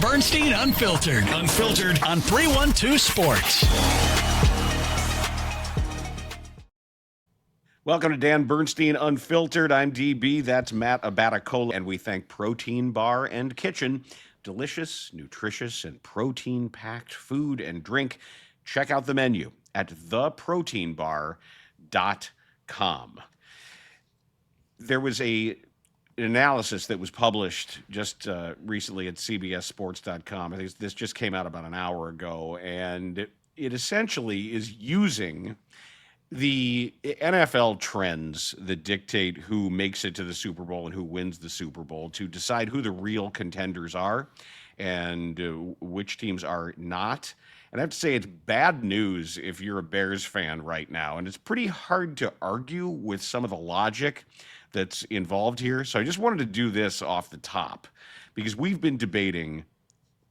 Bernstein Unfiltered. Unfiltered on 312 Sports. Welcome to Dan Bernstein Unfiltered. I'm DB. That's Matt Abatacola. And we thank Protein Bar and Kitchen. Delicious, nutritious, and protein-packed food and drink. Check out the menu at theproteinbar.com. There was an analysis that was published just recently at cbssports.com. I think this just came out about an hour ago, and it essentially is using the NFL trends that dictate who makes it to the Super Bowl and who wins the Super Bowl to decide who the real contenders are and which teams are not. And I have to say, it's bad news if you're a Bears fan right now. And it's pretty hard to argue with some of the logic that's involved here. So I just wanted to do this off the top because we've been debating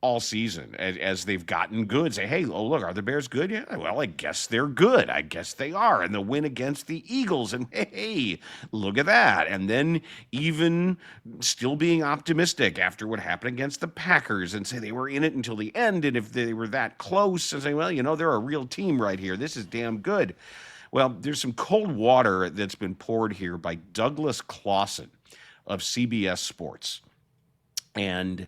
all season as they've gotten good. Say, hey, oh, look, are the Bears good? Yeah, well, I guess they're good. I guess they are. And the win against the Eagles. And hey, look at that. And then even still being optimistic after what happened against the Packers and say they were in it until the end. And if they were that close, and say, well, you know, they're a real team right here. This is damn good. Well, there's some cold water that's been poured here by Douglas Clawson of CBS Sports. And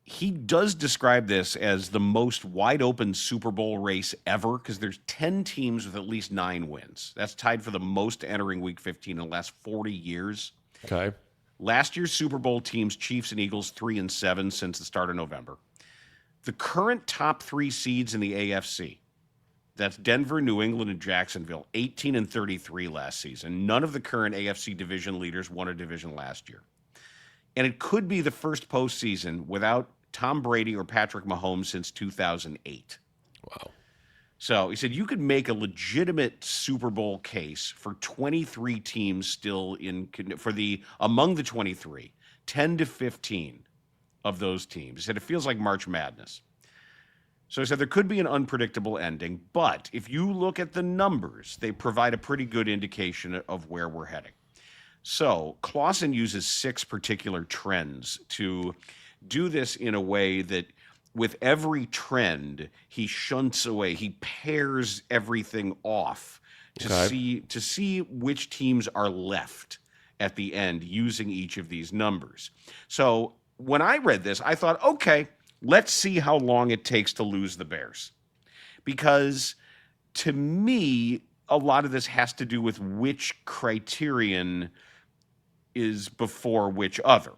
he does describe this as the most wide-open Super Bowl race ever because there's 10 teams with at least 9 wins. That's tied for the most entering Week 15 in the last 40 years. Okay. Last year's Super Bowl teams, Chiefs and Eagles, 3-7 since the start of November. The current top 3 seeds in the AFC, that's Denver, New England, and Jacksonville, 18-33 last season. None of the current AFC division leaders won a division last year. And it could be the first postseason without Tom Brady or Patrick Mahomes since 2008. Wow. So he said you could make a legitimate Super Bowl case for 23 teams still among the 23, 10 to 15 of those teams. He said it feels like March Madness. So he said there could be an unpredictable ending, but if you look at the numbers, they provide a pretty good indication of where we're heading. So Clawson uses 6 particular trends to do this in a way that with every trend, he shunts away. He pairs everything off to see which teams are left at the end using each of these numbers. So when I read this, I thought, okay, let's see how long it takes to lose the Bears. Because to me, a lot of this has to do with which criterion is before which other.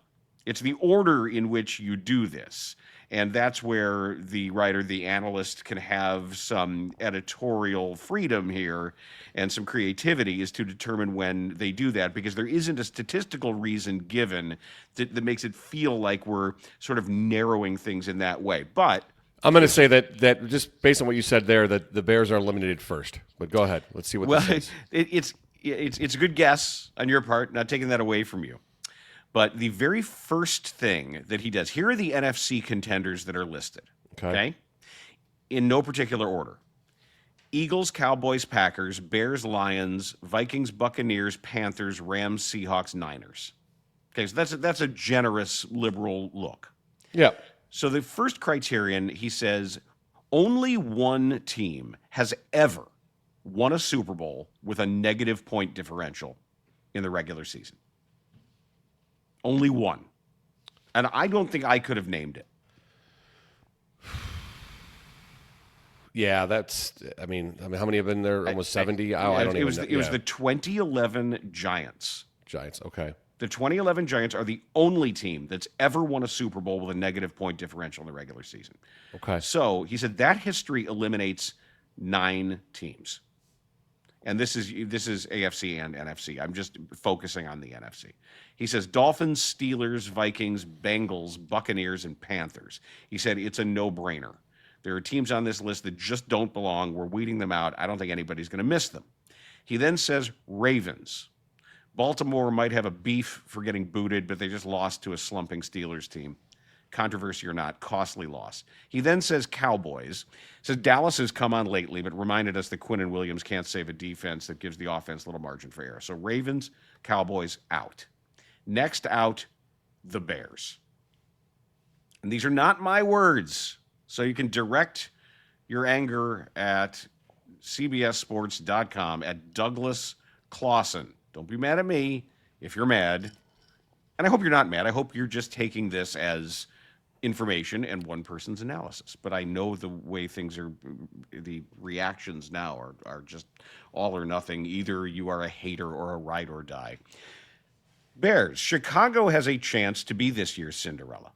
It's the order in which you do this. And that's where the writer, the analyst, can have some editorial freedom here and some creativity is to determine when they do that, because there isn't a statistical reason given that makes it feel like we're sort of narrowing things in that way. But I'm going to say that just based on what you said there, that the Bears are eliminated first. But go ahead. Let's see what this says. It's a good guess on your part, not taking that away from you. But the very first thing that he does, here are the NFC contenders that are listed. Okay? In no particular order. Eagles, Cowboys, Packers, Bears, Lions, Vikings, Buccaneers, Panthers, Rams, Seahawks, Niners. Okay, so that's a generous liberal look. Yeah. So the first criterion, he says, only one team has ever won a Super Bowl with a negative point differential in the regular season. Only one. And I don't think I could have named it. Yeah, how many have been there? Almost 70? I don't even know. It was the 2011 Giants. Giants, okay. The 2011 Giants are the only team that's ever won a Super Bowl with a negative point differential in the regular season. Okay. So he said that history eliminates 9 teams. And this is AFC and NFC. I'm just focusing on the NFC. He says Dolphins, Steelers, Vikings, Bengals, Buccaneers, and Panthers. He said it's a no-brainer. There are teams on this list that just don't belong. We're weeding them out. I don't think anybody's going to miss them. He then says Ravens. Baltimore might have a beef for getting booted, but they just lost to a slumping Steelers team. Controversy or not, costly loss. He then says Cowboys. Says Dallas has come on lately, but reminded us that Quinn and Williams can't save a defense that gives the offense little margin for error. So Ravens, Cowboys, out. Next out, the Bears. and these are not my words, so you can direct your anger at CBSSports.com at Douglas Clawson. Don't be mad at me if you're mad. And I hope you're not mad. I hope you're just taking this as information and one person's analysis. But I know the way things are, the reactions now are just all or nothing. Either you are a hater or a ride or die. Bears, Chicago has a chance to be this year's Cinderella.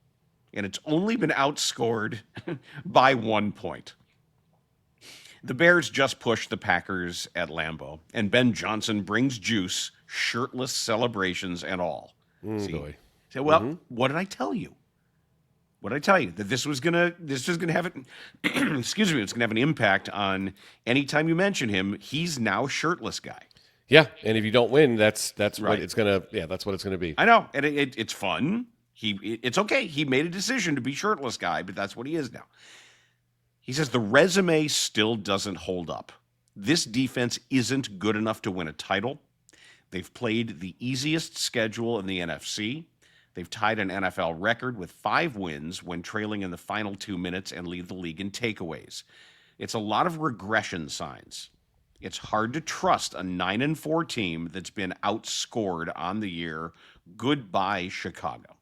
And it's only been outscored by 1 point. The Bears just pushed the Packers at Lambeau, and Ben Johnson brings juice, shirtless celebrations and all. Boy. So, well, what did I tell you? What did I tell you? That this was gonna have it excuse me, it's gonna have an impact on anytime you mention him, he's now shirtless guy. Yeah, and if you don't win, that's Right. what it's gonna. Yeah, that's what it's gonna be. I know, and it's fun. It's okay. He made a decision to be shirtless guy, but that's what he is now. He says the resume still doesn't hold up. This defense isn't good enough to win a title. They've played the easiest schedule in the NFC. They've tied an NFL record with 5 wins when trailing in the final 2 minutes and lead the league in takeaways. It's a lot of regression signs. It's hard to trust a 9-4 team that's been outscored on the year. Goodbye, Chicago.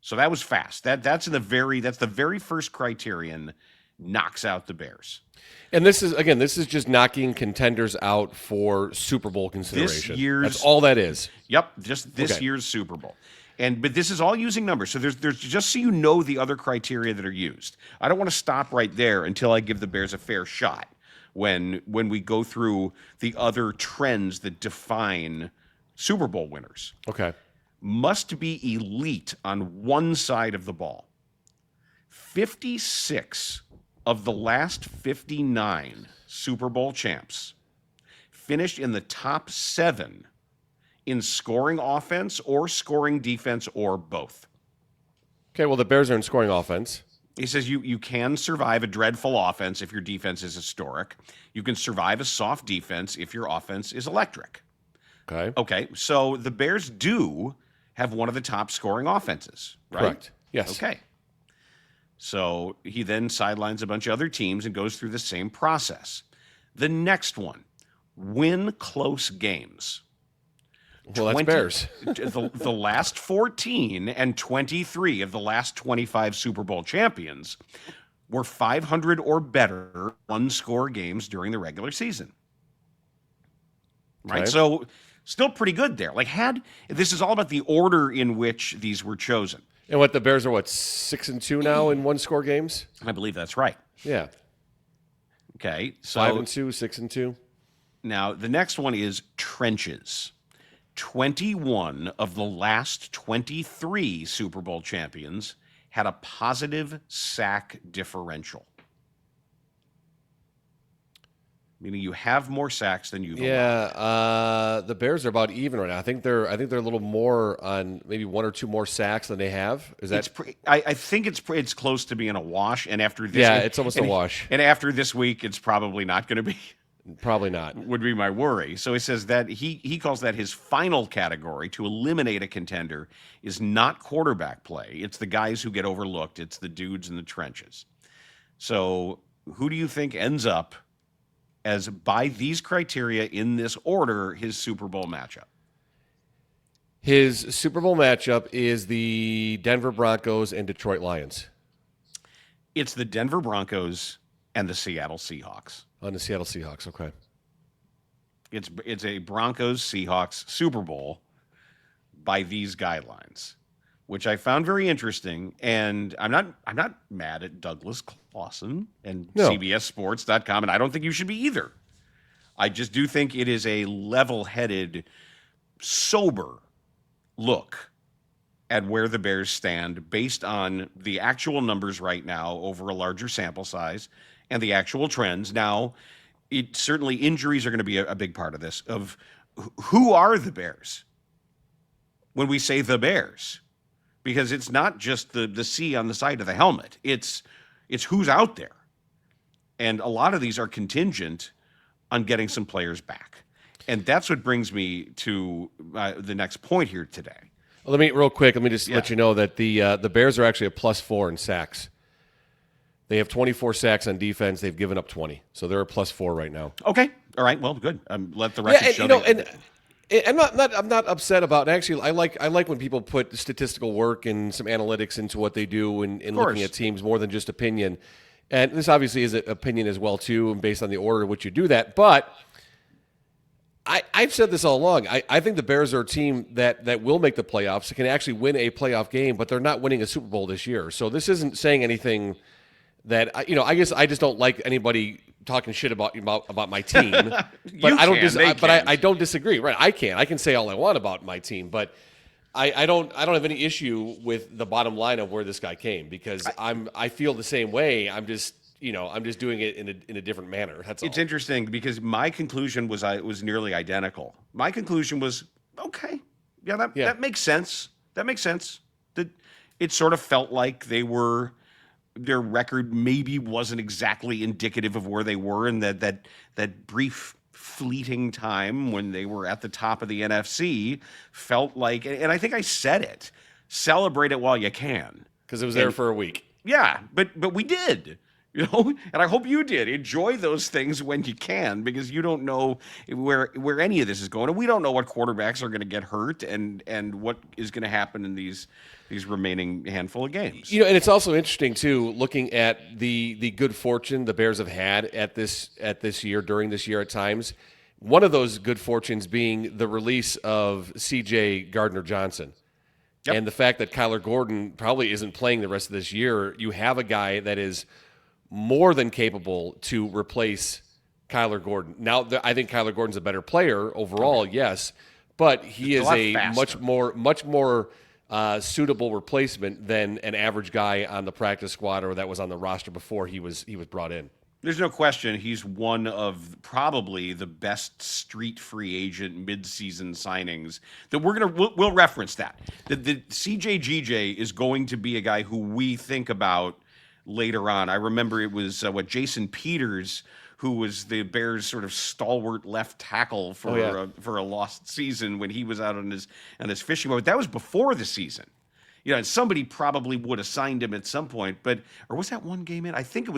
So that was fast. That's the very first criterion. Knocks out the Bears. And this is just knocking contenders out for Super Bowl consideration. That's all that is. Yep, just this year's Super Bowl. But this is all using numbers. So there's just so you know the other criteria that are used. I don't want to stop right there until I give the Bears a fair shot when we go through the other trends that define Super Bowl winners. Okay. Must be elite on one side of the ball. 56 of the last 59 Super Bowl champs finished in the top 7 in scoring offense or scoring defense or both. Okay, well, the Bears are in scoring offense. He says you can survive a dreadful offense if your defense is historic. You can survive a soft defense if your offense is electric. Okay, so the Bears do have one of the top scoring offenses, right? Correct. Yes. Okay. So he then sidelines a bunch of other teams and goes through the same process. The next one, win close games. Well, that's Bears. the last 14 and 23 of the last 25 Super Bowl champions were 500 or better one-score games during the regular season. Right? Okay. So still pretty good there. This is all about the order in which these were chosen. And the Bears are 6-2 now in one-score games? I believe that's right. Yeah. Okay. So 5-2, 6-2. Now, the next one is trenches. 21 of the last 23 Super Bowl champions had a positive sack differential. Meaning you have more sacks than you've allowed. Yeah, the Bears are about even right now. I think they're a little more on maybe 1 or 2 more sacks than they have. Is that? I think it's close to being a wash. And after this, it's almost a wash. And after this week, it's probably not going to be. Probably not. Would be my worry. So he says that he calls that his final category to eliminate a contender is not quarterback play. It's the guys who get overlooked. It's the dudes in the trenches. So who do you think ends up as, by these criteria in this order, his Super Bowl matchup? His Super Bowl matchup is the Denver Broncos and Detroit Lions. It's the Denver Broncos and the Seattle Seahawks. On the Seattle Seahawks, okay. It's a Broncos-Seahawks Super Bowl by these guidelines, which I found very interesting. And I'm not mad at Douglas Clawson and CBSSports.com, and I don't think you should be either. I just do think it is a level-headed, sober look at where the Bears stand based on the actual numbers right now over a larger sample size and the actual trends. Now, certainly injuries are going to be a big part of this, of who are the Bears when we say the Bears, because it's not just the C on the side of the helmet. It's who's out there. And a lot of these are contingent on getting some players back. And that's what brings me to the next point here today. Well, let me just let you know that the Bears are actually a +4 in sacks. They have 24 sacks on defense. They've given up 20, so they're a +4 right now. Okay, all right, well, good. Let the record show. I'm not upset about. Actually, I like when people put statistical work and some analytics into what they do and looking at teams more than just opinion. And this obviously is an opinion as well too, and based on the order in which you do that. But I've said this all along. I think the Bears are a team that will make the playoffs, can actually win a playoff game, but they're not winning a Super Bowl this year. So this isn't saying anything that I guess I just don't like anybody talking shit about my team. But I don't disagree. Right? I can say all I want about my team, but I don't have any issue with the bottom line of where this guy came, because I feel the same way. I'm just doing it in a different manner. That's all. It's interesting because my conclusion was nearly identical. My conclusion was, okay, that makes sense. That makes sense. That it sort of felt like their record maybe wasn't exactly indicative of where they were, and that brief fleeting time when they were at the top of the NFC felt like, and I think I said it, celebrate it while you can. Because it was there for a week. Yeah, but we did. And I hope you did. Enjoy those things when you can, because you don't know where any of this is going. And we don't know what quarterbacks are going to get hurt and what is going to happen in these remaining handful of games. And it's also interesting too, looking at the good fortune the Bears have had at this year, during this year at times. One of those good fortunes being the release of C.J. Gardner-Johnson. Yep. And the fact that Kyler Gordon probably isn't playing the rest of this year. You have a guy that is more than capable to replace Kyler Gordon. Now, I think Kyler Gordon's a better player overall, yes, but he is a much more suitable replacement than an average guy on the practice squad or that was on the roster before he was brought in. There's no question he's one of probably the best street free agent midseason signings that we'll reference that. The CJGJ is going to be a guy who we think about later on. I remember it was Jason Peters, who was the Bears' sort of stalwart left tackle for a lost season when he was out on his fishing boat. That was before the season. And somebody probably would have signed him at some point, or was that one game in? I think it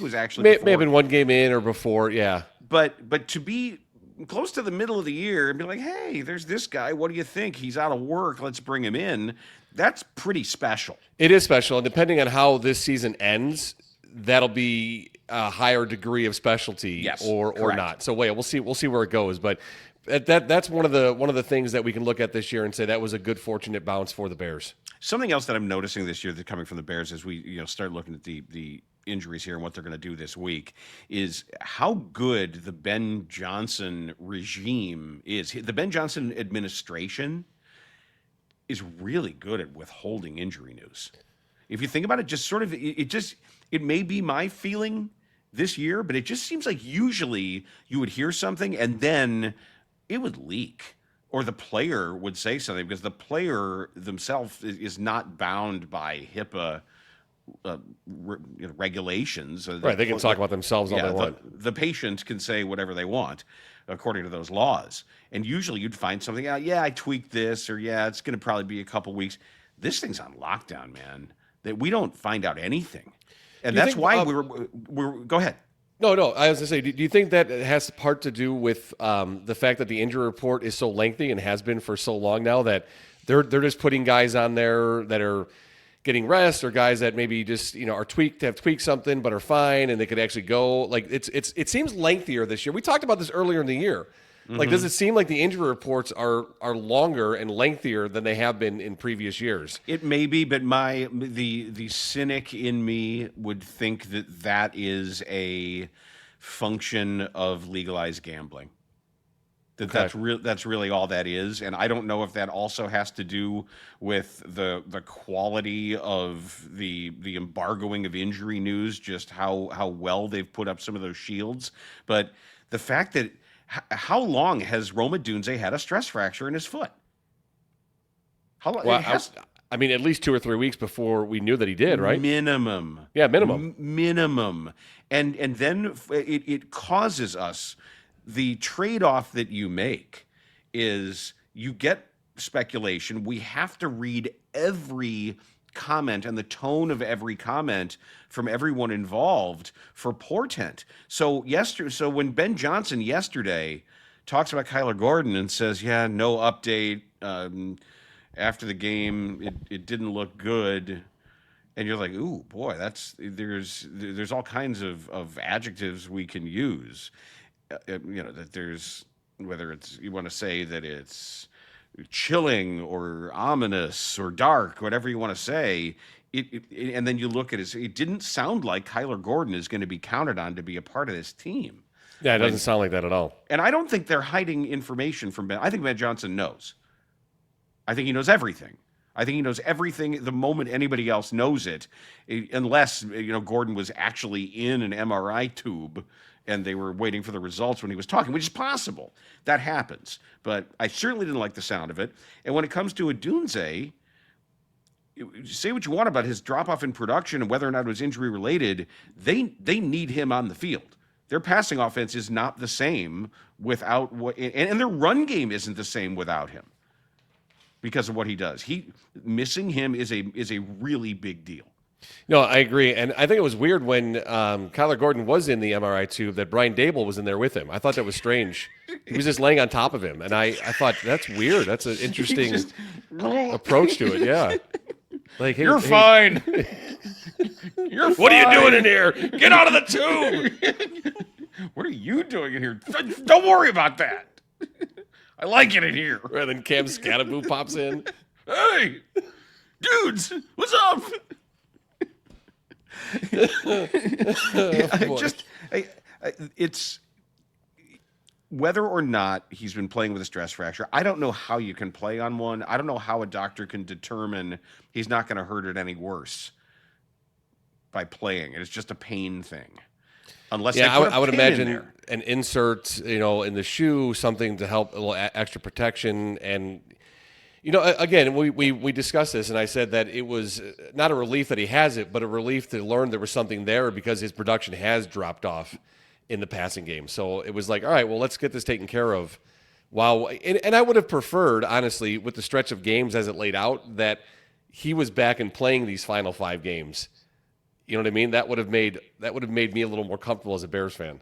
was actually may have been one game in or before, yeah. But to be close to the middle of the year and be like, hey, there's this guy. What do you think? He's out of work. Let's bring him in. That's pretty special. It is special, and depending on how this season ends, that'll be a higher degree of specialty, or not. So we'll see where it goes. But that's one of the things that we can look at this year and say that was a good fortunate bounce for the Bears. Something else that I'm noticing this year that's coming from the Bears as we start looking at the injuries here and what they're going to do this week is how good the Ben Johnson regime is. The Ben Johnson administration is really good at withholding injury news. If you think about it, just sort of, it may be my feeling this year, but it just seems like usually you would hear something and then it would leak, or the player would say something, because the player themselves is not bound by HIPAA regulations. Right, they can talk about themselves all they want. The patient can say whatever they want according to those laws. And usually you'd find something out, I tweaked this, or it's going to probably be a couple weeks. This thing's on lockdown, man, that we don't find out anything. And that's why we're go ahead. No, I was going to say, do you think that has part to do with the fact that the injury report is so lengthy and has been for so long now that they're just putting guys on there that are getting rest, or guys that maybe just have tweaked something but are fine and they could actually go? Like it seems lengthier this year. We talked about this earlier in the year. Mm-hmm. Like, does it seem like the injury reports are longer and lengthier than they have been in previous years? It may be, but the cynic in me would think that is a function of legalized gambling. That's really all that is, and I don't know if that also has to do with the quality of the embargoing of injury news, just how well they've put up some of those shields. But the fact that how long has Odunze had a stress fracture in his foot? How long? Well, at least 2 or 3 weeks before we knew that he did, right? Minimum. Yeah, minimum. Minimum. And then it causes us, the trade-off that you make is you get speculation. We have to read every comment and the tone of every comment from everyone involved for portent. So when Ben Johnson yesterday talks about Kyler Gordon and says, "Yeah, no update after the game, it didn't look good," and you're like, "Ooh, boy, there's all kinds of adjectives we can use." That there's, whether it's, you want to say that it's chilling or ominous or dark, whatever you want to say, and then you look at it didn't sound like Kyler Gordon is going to be counted on to be a part of this team. Yeah, it doesn't sound like that at all. And I don't think they're hiding information from Ben. I think Ben Johnson knows. I think he knows everything. I think he knows everything the moment anybody else knows it, unless Gordon was actually in an MRI tube and they were waiting for the results when he was talking, which is possible. That happens. But I certainly didn't like the sound of it. And when it comes to Odunze, say what you want about his drop-off in production and whether or not it was injury-related, they need him on the field. Their passing offense is not the same without and their run game isn't the same without him because of what he does. Missing him is a really big deal. No, I agree. And I think it was weird when Kyler Gordon was in the MRI tube that Brian Dable was in there with him. I thought that was strange. He was just laying on top of him. And I thought, that's weird. That's an interesting approach to it. Yeah. Like, hey, You're fine. You're fine. What are you doing in here? Get out of the tube. What are you doing in here? Don't worry about that. I like it in here. And then Cam Scattaboo pops in. Hey, dudes, what's up? It's whether or not he's been playing with a stress fracture. I don't know how you can play on one. I don't know how a doctor can determine he's not going to hurt it any worse by playing. It's just a pain thing. Unless I would imagine an insert, in the shoe, something to help, a little extra protection. And again, we discussed this, and I said that it was not a relief that he has it, but a relief to learn there was something there because his production has dropped off in the passing game. So it was like, all right, well, let's get this taken care of. Wow. And I would have preferred, honestly, with the stretch of games as it laid out, that he was back and playing these final 5 games. You know what I mean? That would have made me a little more comfortable as a Bears fan.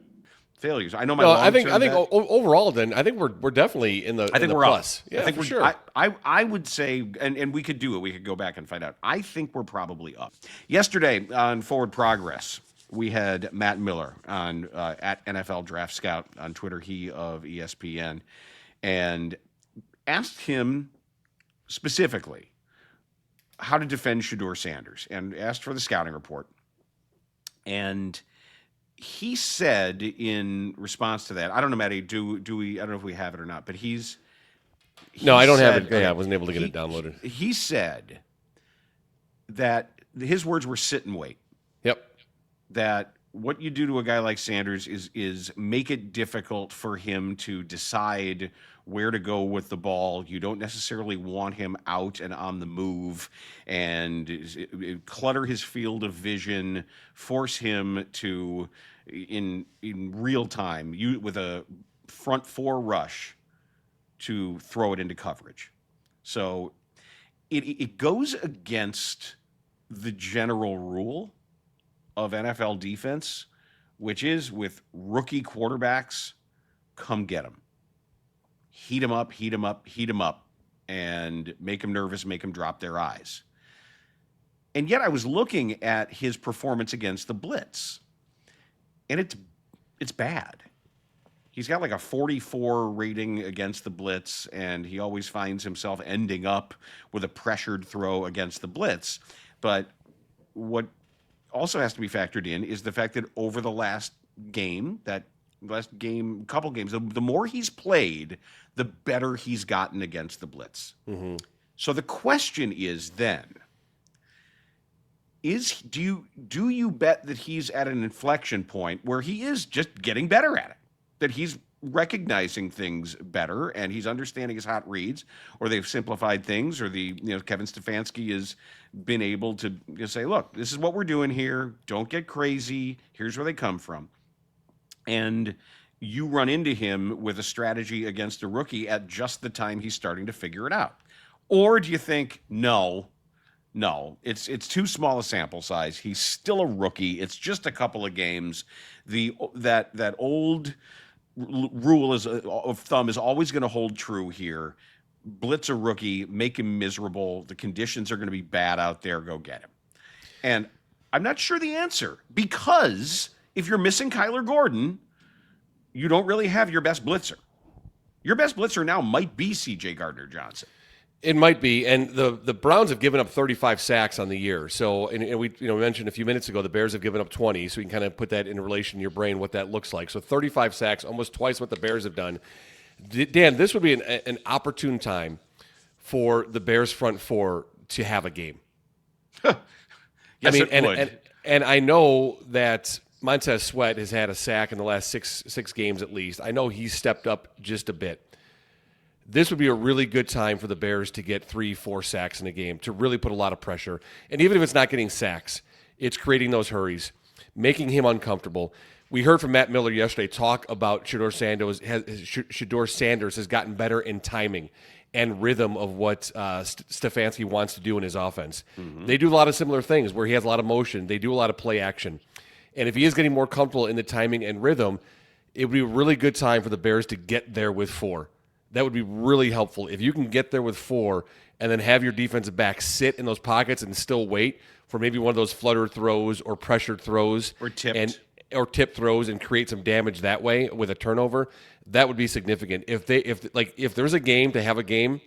Failures. I know my. I think overall, then I think we're definitely in the. I think we're plus. Yeah, I think for sure. I would say, and we could do it. We could go back and find out. I think we're probably up. Yesterday on Forward Progress, we had Matt Miller on at NFL Draft Scout on Twitter, he of ESPN, and asked him specifically how to defend Shedeur Sanders, and asked for the scouting report. And he said in response to that, I don't know, Matty, do we? I don't know if we have it or not, but no, I don't have it. Yeah, I wasn't able to get it downloaded. He said that his words were sit and wait. Yep. That what you do to a guy like Sanders is make it difficult for him to decide where to go with the ball. You don't necessarily want him out and on the move, and clutter his field of vision, force him to, in real time, with a front 4 rush, to throw it into coverage. So it goes against the general rule of NFL defense, which is with rookie quarterbacks, come get them. Heat them up, heat them up, heat them up, and make them nervous, make them drop their eyes. And yet I was looking at his performance against the blitz, and it's bad. He's got like a 44 rating against the blitz, and he always finds himself ending up with a pressured throw against the blitz. But what also has to be factored in is the fact that over the last couple games, the more he's played, the better he's gotten against the blitz. Mm-hmm. So the question is then, do you bet that he's at an inflection point where he is just getting better at it, that he's recognizing things better and he's understanding his hot reads, or they've simplified things, or Kevin Stefanski has been able to say, look, this is what we're doing here. Don't get crazy. Here's where they come from. And you run into him with a strategy against a rookie at just the time he's starting to figure it out. Or do you think, no, it's too small a sample size. He's still a rookie. It's just a couple of games. That old rule of thumb is always going to hold true here. Blitz a rookie, make him miserable. The conditions are going to be bad out there. Go get him. And I'm not sure the answer, because if you're missing Kyler Gordon, you don't really have your best blitzer. Your best blitzer now might be C.J. Gardner-Johnson. It might be, and the Browns have given up 35 sacks on the year. So, and we mentioned a few minutes ago the Bears have given up 20. So you can kind of put that in relation in your brain what that looks like. So 35 sacks, almost twice what the Bears have done. Dan, this would be an opportune time for the Bears front four to have a game. Yes, I mean, it would. And I know that Montez Sweat has had a sack in the last six games at least. I know he's stepped up just a bit. This would be a really good time for the Bears to get 3-4 sacks in a game, to really put a lot of pressure. And even if it's not getting sacks, it's creating those hurries, making him uncomfortable. We heard from Matt Miller yesterday talk about Shedeur Sanders has gotten better in timing and rhythm of what Stefanski wants to do in his offense. Mm-hmm. They do a lot of similar things where he has a lot of motion. They do a lot of play action. And if he is getting more comfortable in the timing and rhythm, it would be a really good time for the Bears to get there with 4. That would be really helpful. If you can get there with 4 and then have your defensive back sit in those pockets and still wait for maybe one of those flutter throws or pressured throws or tip throws and create some damage that way with a turnover, that would be significant. If there's a game to have a game,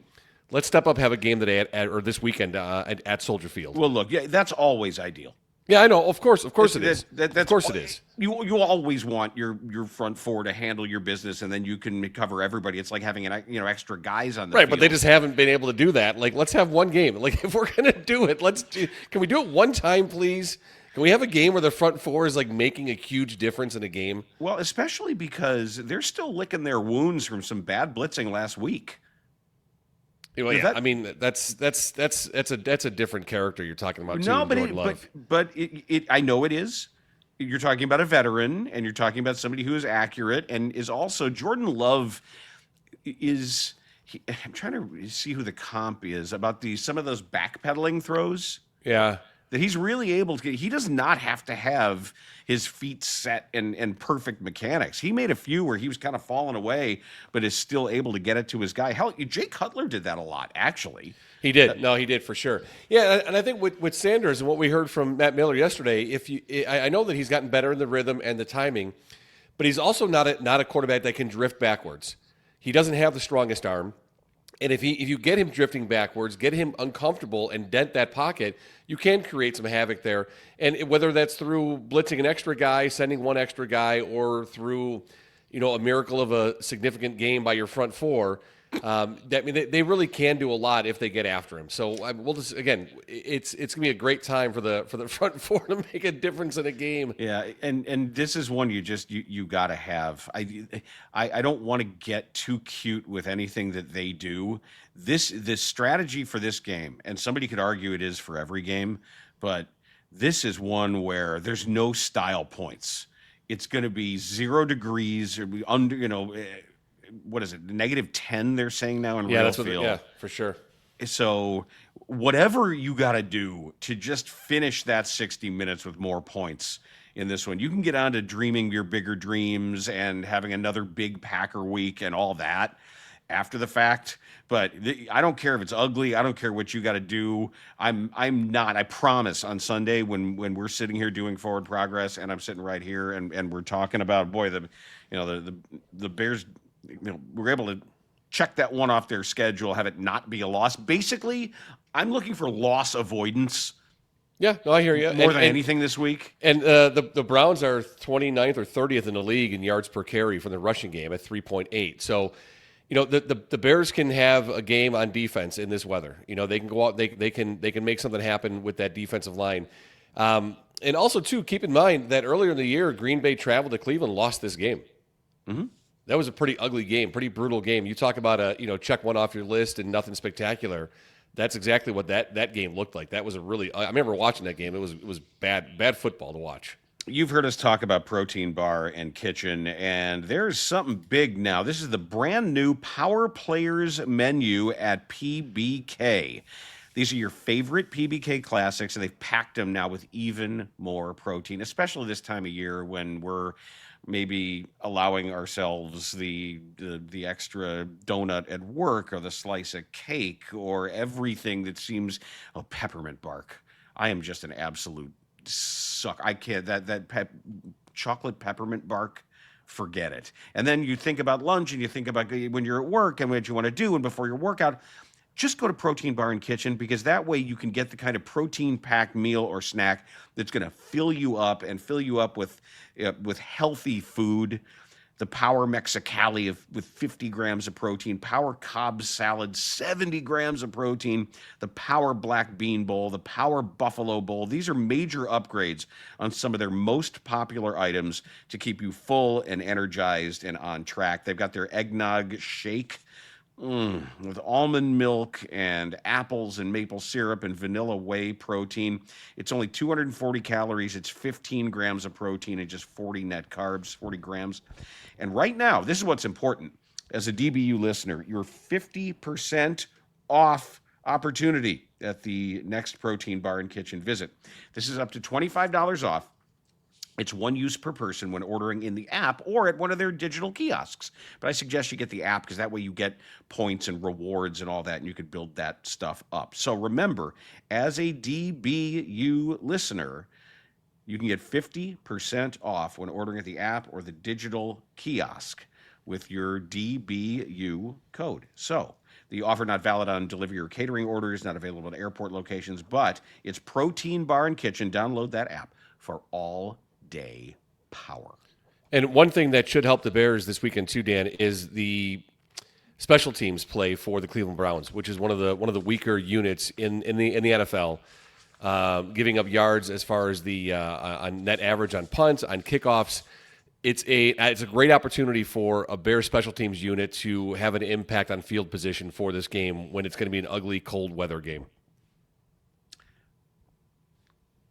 let's step up, have a game today or this weekend at Soldier Field. Well, look, yeah, that's always ideal. Yeah, I know. Of course it is. Of course it is. You always want your front four to handle your business, and then you can cover everybody. It's like having extra guys on the field. But they just haven't been able to do that. Like, let's have one game. Like, if we're gonna do it, can we do it one time, please? Can we have a game where the front four is like making a huge difference in a game? Well, especially because they're still licking their wounds from some bad blitzing last week. Well, yeah, I mean that's a different character you're talking about. No, too, but I know it is. You're talking about a veteran, and you're talking about somebody who is accurate and is also Jordan Love. I'm trying to see who the comp is about some of those backpedaling throws. Yeah. That he's really able to get. He does not have to have his feet set and perfect mechanics. He made a few where he was kind of falling away, but is still able to get it to his guy. Hell, Jay Cutler did that a lot, actually. He did. No, he did for sure. Yeah, and I think with Sanders and what we heard from Matt Miller yesterday, I know that he's gotten better in the rhythm and the timing, but he's also not a quarterback that can drift backwards. He doesn't have the strongest arm. And if you get him drifting backwards, get him uncomfortable and dent that pocket, you can create some havoc there. And whether that's through blitzing an extra guy, sending one extra guy, or through, a miracle of a significant game by your front four, they really can do a lot if they get after him. So we'll just, again, it's gonna be a great time for the front four to make a difference in a game. Yeah, and this is one you got to have. I don't want to get too cute with anything that they do. This strategy for this game, and somebody could argue it is for every game, but this is one where there's no style points. It's going to be 0 degrees or be under, what is it? -10 they're saying now in real field. Yeah, for sure. So whatever you got to do to just finish that 60 minutes with more points in this one, you can get on to dreaming your bigger dreams and having another big Packer week and all that after the fact. But I don't care if it's ugly. I don't care what you got to do. I promise on Sunday when we're sitting here doing Forward Progress and I'm sitting right here and we're talking about, boy, the Bears, we're able to check that one off their schedule, have it not be a loss. Basically, I'm looking for loss avoidance. Yeah, no, I hear you. More than anything this week. And the Browns are 29th or 30th in the league in yards per carry from the rushing game at 3.8. So, the Bears can have a game on defense in this weather. They can go out, they can make something happen with that defensive line. And also, too, keep in mind that earlier in the year, Green Bay traveled to Cleveland, lost this game. Mm-hmm. That was a pretty ugly game, pretty brutal game. You talk about check one off your list and nothing spectacular. That's exactly what that game looked like. That was I remember watching that game. It was bad football to watch. You've heard us talk about Protein Bar and Kitchen, and there's something big now. This is the brand new Power Players menu at PBK. These are your favorite PBK classics, and they've packed them now with even more protein, especially this time of year when we're maybe allowing ourselves the extra donut at work or the slice of cake or everything that seems peppermint bark. I am just an absolute suck. I can't chocolate peppermint bark. Forget it. And then you think about lunch and you think about when you're at work and what you want to do and before your workout. Just go to Protein Bar and Kitchen because that way you can get the kind of protein-packed meal or snack that's going to fill you up and fill you up with healthy food. The Power Mexicali with 50 grams of protein, Power Cobb Salad, 70 grams of protein, the Power Black Bean Bowl, the Power Buffalo Bowl. These are major upgrades on some of their most popular items to keep you full and energized and on track. They've got their eggnog shake with almond milk and apples and maple syrup and vanilla whey protein. It's only 240 calories. It's 15 grams of protein and just 40 net carbs, 40 grams. And right now, this is what's important. As a DBU listener, your 50% off opportunity at the next Protein Bar and Kitchen visit. This is up to $25 off. It's one use per person when ordering in the app or at one of their digital kiosks. But I suggest you get the app because that way you get points and rewards and all that, and you could build that stuff up. So remember, as a DBU listener, you can get 50% off when ordering at the app or the digital kiosk with your DBU code. So the offer not valid on delivery or catering orders, not available at airport locations, but it's Protein Bar and Kitchen. Download that app for all day power. And one thing that should help the Bears this weekend too, Dan, is the special teams play for the Cleveland Browns, which is one of the weaker units in the NFL, giving up yards as far as the on net average on punts, on kickoffs. It's a great opportunity for a Bears special teams unit to have an impact on field position for this game when it's going to be an ugly cold weather game.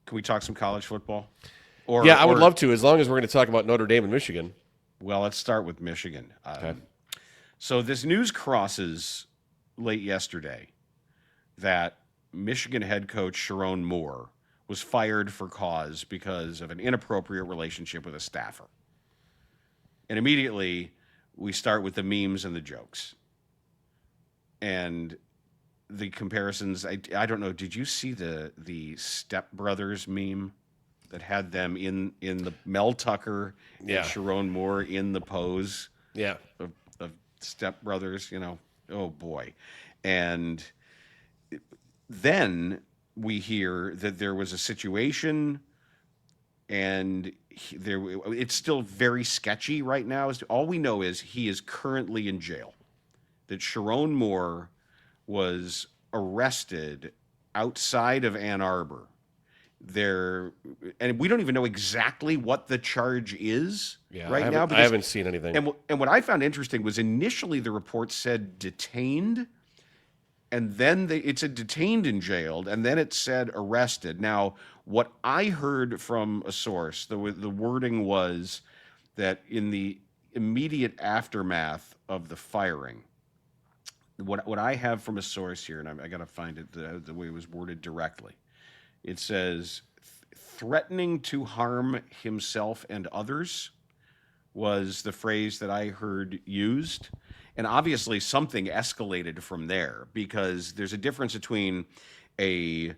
Can we talk some college football? I would love to, as long as we're going to talk about Notre Dame and Michigan. Well, let's start with Michigan. Okay. So this news crosses late yesterday that Michigan head coach Sherrone Moore was fired for cause because of an inappropriate relationship with a staffer. And immediately we start with the memes and the jokes. And the comparisons, I don't know, did you see the Step Brothers meme that had them in the Mel Tucker and Sherrone Moore in the pose of Step Brothers, oh boy. And then we hear that there was a situation and it's still very sketchy right now. All we know is he is currently in jail, that Sherrone Moore was arrested outside of Ann Arbor. And we don't even know exactly what the charge is now. I haven't seen anything. And what I found interesting was initially the report said detained, and then it said detained and jailed, and then it said arrested. Now, what I heard from a source, the wording was that in the immediate aftermath of the firing, what I have from a source here, and I got to find it the way it was worded directly. It says, threatening to harm himself and others was the phrase that I heard used. And obviously something escalated from there because there's a difference between a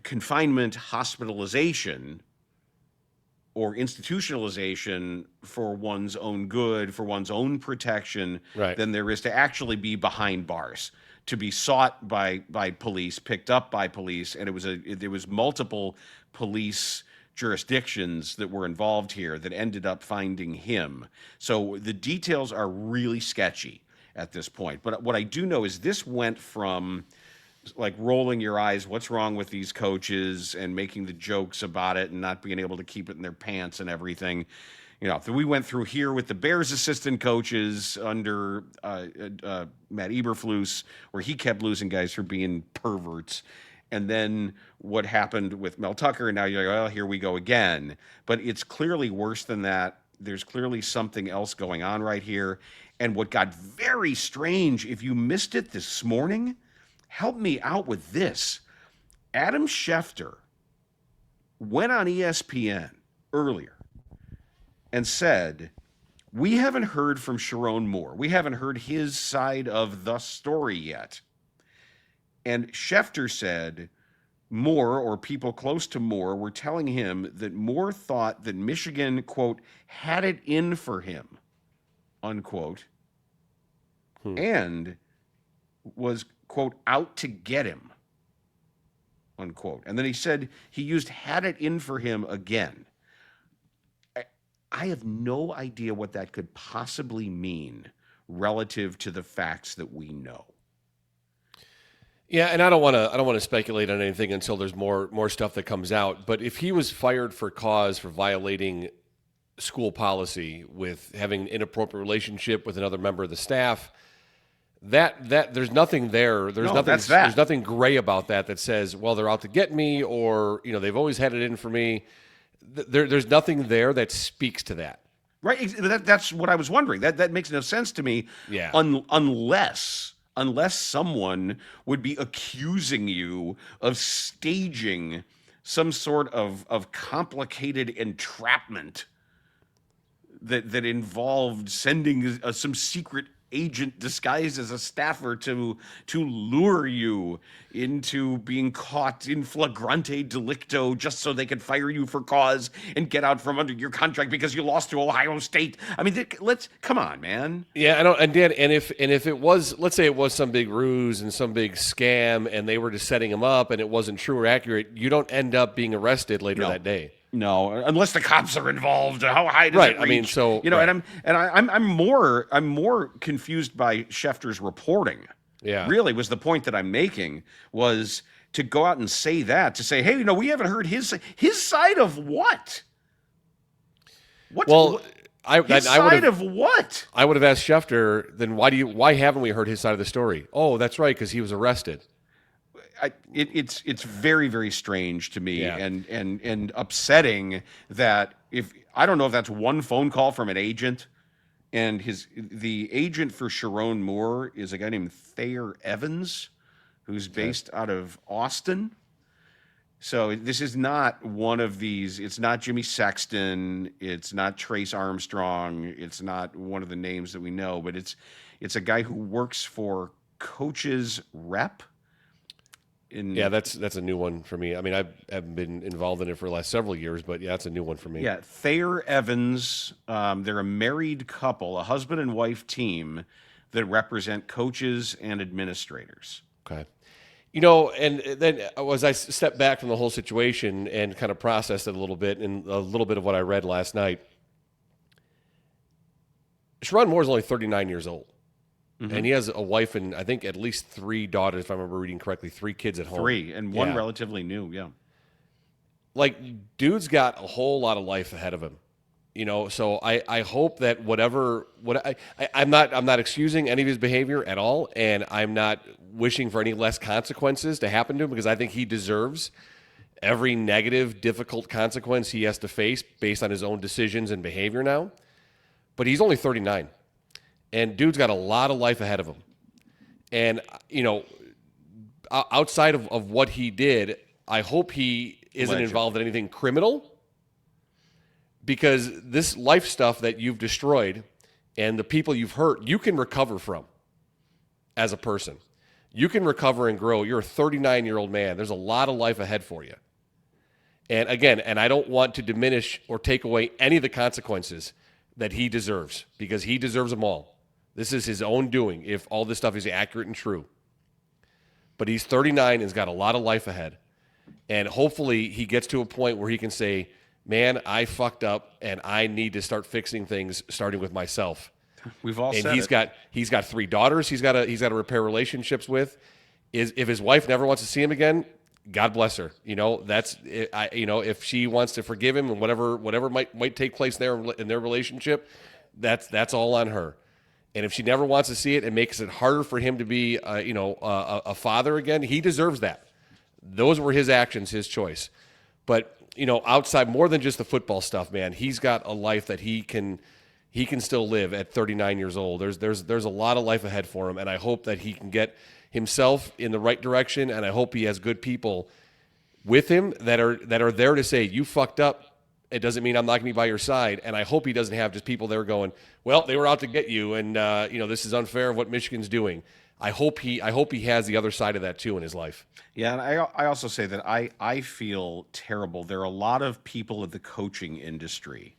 confinement, hospitalization, or institutionalization for one's own good, for one's own protection, than there is to actually be behind bars, to be sought by police, picked up by police, and there was multiple police jurisdictions that were involved here that ended up finding him. So the details are really sketchy at this point. But what I do know is this went from like rolling your eyes, what's wrong with these coaches, and making the jokes about it and not being able to keep it in their pants and everything. We went through here with the Bears assistant coaches under Matt Eberflus, where he kept losing guys for being perverts. and then what happened with Mel Tucker, and now you're like, well, here we go again. But it's clearly worse than that. There's clearly something else going on right here. And what got very strange, if you missed it this morning, help me out with this. Adam Schefter went on ESPN earlier and said, we haven't heard from Sherrone Moore. We haven't heard his side of the story yet. And Schefter said Moore, or people close to Moore, were telling him that Moore thought that Michigan, quote, had it in for him, unquote, and was, quote, out to get him, unquote. And then he said he used had it in for him again. I have no idea what that could possibly mean relative to the facts that we know. Yeah, and I don't want to speculate on anything until there's more stuff that comes out. But if he was fired for cause for violating school policy, with having an inappropriate relationship with another member of the staff, that there's nothing there. There's nothing gray about that says, well, they're out to get me, or they've always had it in for me. There's nothing there that speaks to that. Right. That's what I was wondering. That makes no sense to me. Yeah. Unless someone would be accusing you of staging some sort of complicated entrapment that involved sending some secret agent disguised as a staffer to lure you into being caught in flagrante delicto just so they could fire you for cause and get out from under your contract because you lost to Ohio State. I mean, come on, man. Yeah, I don't. And Dan, and if it was, let's say it was some big ruse and some big scam, and they were just setting him up, and it wasn't true or accurate, you don't end up being arrested later that day. No, unless the cops are involved. How high does it reach? I mean, so right. I'm more confused by Schefter's reporting. Yeah, really was the point that I'm making, was to go out and say that, to say, hey, we haven't heard his side of what? What? Well, his side of what? I would have asked Schefter, then why haven't we heard his side of the story? Oh, that's right, because he was arrested. It's very, very strange to me, yeah. and upsetting that I don't know if that's one phone call from an agent, and the agent for Sherrone Moore is a guy named Thayer Evans, who's based out of Austin. So this is not one of these. It's not Jimmy Sexton. It's not Trace Armstrong. It's not one of the names that we know, but it's a guy who works for Coaches Rep. Yeah, that's a new one for me. I mean, I haven't been involved in it for the last several years, but yeah, that's a new one for me. Yeah, Thayer Evans, they're a married couple, a husband and wife team that represent coaches and administrators. Okay. And then as I stepped back from the whole situation and kind of processed it a little bit, and a little bit of what I read last night, Sherrone Moore is only 39 years old. Mm-hmm. And he has a wife and I think at least 3 daughters, if I remember reading correctly, 3 kids at home. 3, and one relatively new, yeah. Like, dude's got a whole lot of life ahead of him. So I hope that I'm not excusing any of his behavior at all, and I'm not wishing for any less consequences to happen to him, because I think he deserves every negative, difficult consequence he has to face based on his own decisions and behavior now. But he's only 39. And dude's got a lot of life ahead of him. And, outside of what he did, I hope he isn't involved in anything criminal, because this life stuff that you've destroyed and the people you've hurt, you can recover from as a person. You can recover and grow. You're a 39-year-old man. There's a lot of life ahead for you. And again, I don't want to diminish or take away any of the consequences that he deserves, because he deserves them all. This is his own doing, if all this stuff is accurate and true. But he's 39 and has got a lot of life ahead. And hopefully he gets to a point where he can say, man, I fucked up and I need to start fixing things, starting with myself. We've all and said he's got 3 daughters he's got to repair relationships with. If his wife never wants to see him again, God bless her. If she wants to forgive him and whatever might take place there in their relationship, that's all on her. And if she never wants to see it, it makes it harder for him to be, a father again. He deserves that. Those were his actions, his choice. But, outside more than just the football stuff, man, he's got a life that he can still live at 39 years old. There's a lot of life ahead for him, and I hope that he can get himself in the right direction, and I hope he has good people with him that are there to say, you fucked up. It doesn't mean I'm not going to be by your side. And I hope he doesn't have just people there going, well, they were out to get you, and this is unfair of what Michigan's doing. I hope he has the other side of that too in his life. Yeah, and I also say that I feel terrible. There are a lot of people in the coaching industry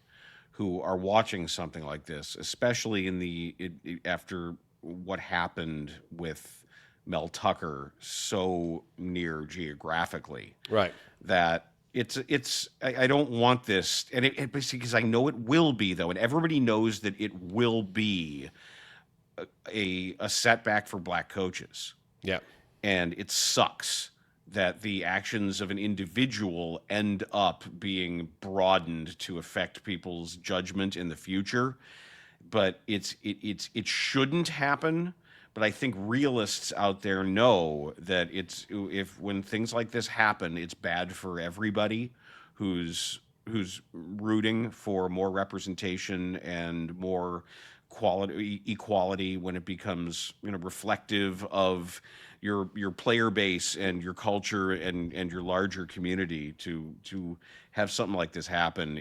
who are watching something like this, especially after what happened with Mel Tucker so near geographically. Right. That I don't want this, and it because I know it will be, though, and everybody knows that it will be a setback for black coaches. Yeah. And it sucks that the actions of an individual end up being broadened to affect people's judgment in the future. But it shouldn't happen. But I think realists out there know that when things like this happen, it's bad for everybody who's rooting for more representation and more equality when it becomes reflective of your player base and your culture and your larger community. To have something like this happen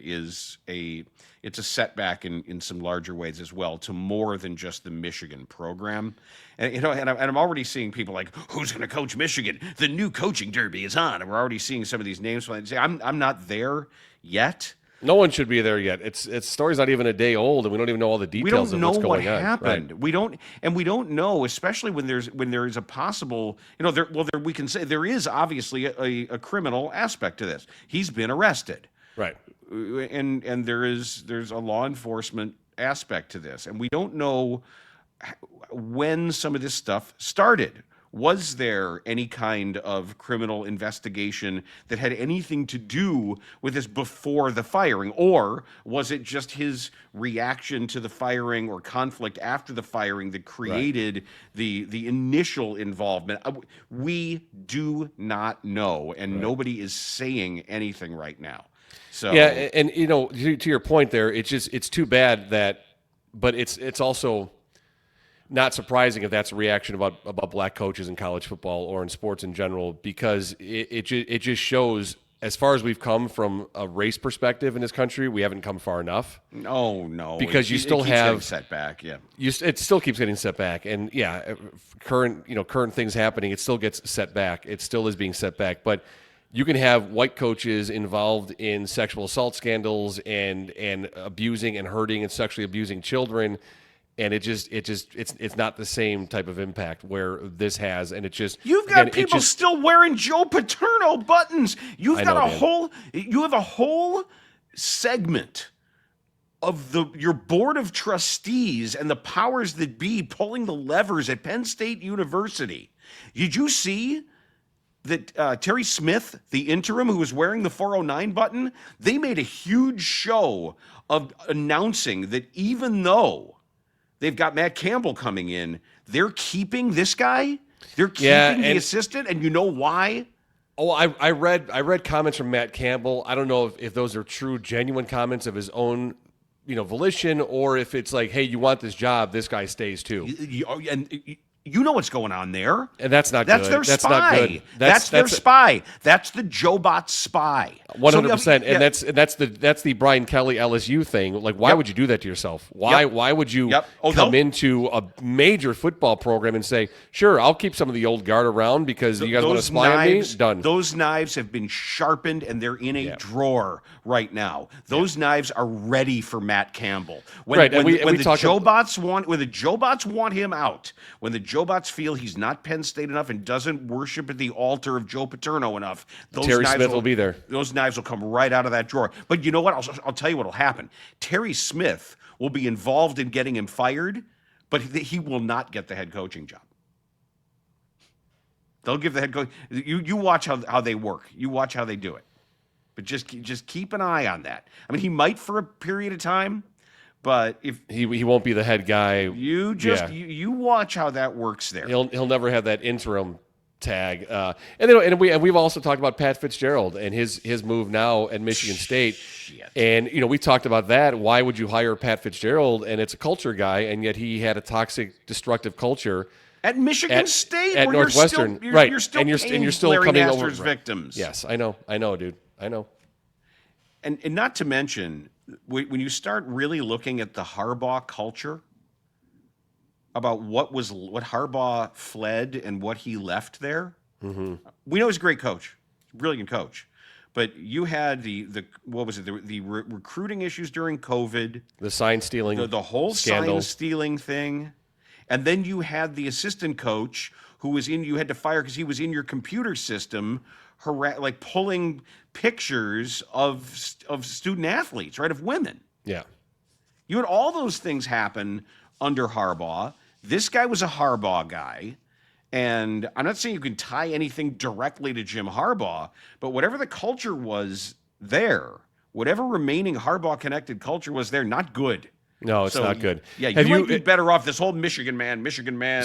it's a setback in some larger ways as well, to more than just the Michigan program. And I'm already seeing people like, who's going to coach Michigan? The new coaching derby is on, and we're already seeing some of these names. I'm not there yet. No one should be there yet. It's story's not even a day old, and we don't even know all the details of what's going on. We don't know what happened. Right. We don't know, especially when there is a possible, we can say there is obviously a criminal aspect to this. He's been arrested. Right. And there's a law enforcement aspect to this, and we don't know when some of this stuff started. Was there any kind of criminal investigation that had anything to do with this before the firing? Or was it just his reaction to the firing or conflict after the firing that created the initial involvement? We do not know, and nobody is saying anything right now. So yeah, and to your point there, it's too bad that, but it's also not surprising if that's a reaction about black coaches in college football or in sports in general, because it just shows, as far as we've come from a race perspective in this country, we haven't come far enough. No, because you still have setback. Yeah, it still keeps getting set back, and current things happening, it still gets set back. It still is being set back, but you can have white coaches involved in sexual assault scandals and abusing and hurting and sexually abusing children. And it's not the same type of impact where this has, and you've got people still wearing Joe Paterno buttons. You have a whole segment of your board of trustees and the powers that be pulling the levers at Penn State University. Did you see that Terry Smith, the interim who was wearing the 409 button, they made a huge show of announcing that even though they've got Matt Campbell coming in, they're keeping this guy. They're keeping the assistant, and you know why? Oh, I read comments from Matt Campbell. I don't know if those are true, genuine comments of his own, volition, or if it's like, hey, you want this job, this guy stays too. You know what's going on there. And that's not good. Their that's spy. Not good. That's their spy. That's the JoBot spy. 100%. And that's the Brian Kelly LSU thing. Like, why would you do that to yourself? Why would you come into a major football program and say, sure, I'll keep some of the old guard around because you guys want to spy on me? Done. Those knives have been sharpened, and they're in a drawer right now. Those knives are ready for Matt Campbell. When the JoBots want him out, when the JoBots feel he's not Penn State enough and doesn't worship at the altar of Joe Paterno enough, Terry Smith will be there. Those knives will come right out of that drawer. But you know what? I'll tell you what will happen. Terry Smith will be involved in getting him fired, but he will not get the head coaching job. They'll give the head coach. You watch how they work. You watch how they do it. But just keep an eye on that. I mean, he might for a period of time. But if he won't be the head guy, you watch how that works there. He'll never have that interim tag. And we've also talked about Pat Fitzgerald and his move now at Michigan State. Shit. And we talked about that. Why would you hire Pat Fitzgerald? And it's a culture guy, and yet he had a toxic, destructive culture At Michigan State, at where Northwestern, you're still and you're still Larry coming Nasser's over victims. Yes, I know, dude, I know. And not to mention, when you start really looking at the Harbaugh culture, about what Harbaugh fled and what he left there, we know he's a great coach, brilliant coach. But you had the recruiting issues during COVID, The sign stealing, the whole scandal. sign stealing thing, and then you had the assistant coach who you had to fire because he was in your computer system, like pulling pictures of student athletes, right, of women. Yeah. You had all those things happen under Harbaugh. This guy was a Harbaugh guy. And I'm not saying you can tie anything directly to Jim Harbaugh, but whatever the culture was there, whatever remaining Harbaugh-connected culture was there, not good. No, it's not good. Yeah, you might be better off, this whole Michigan man,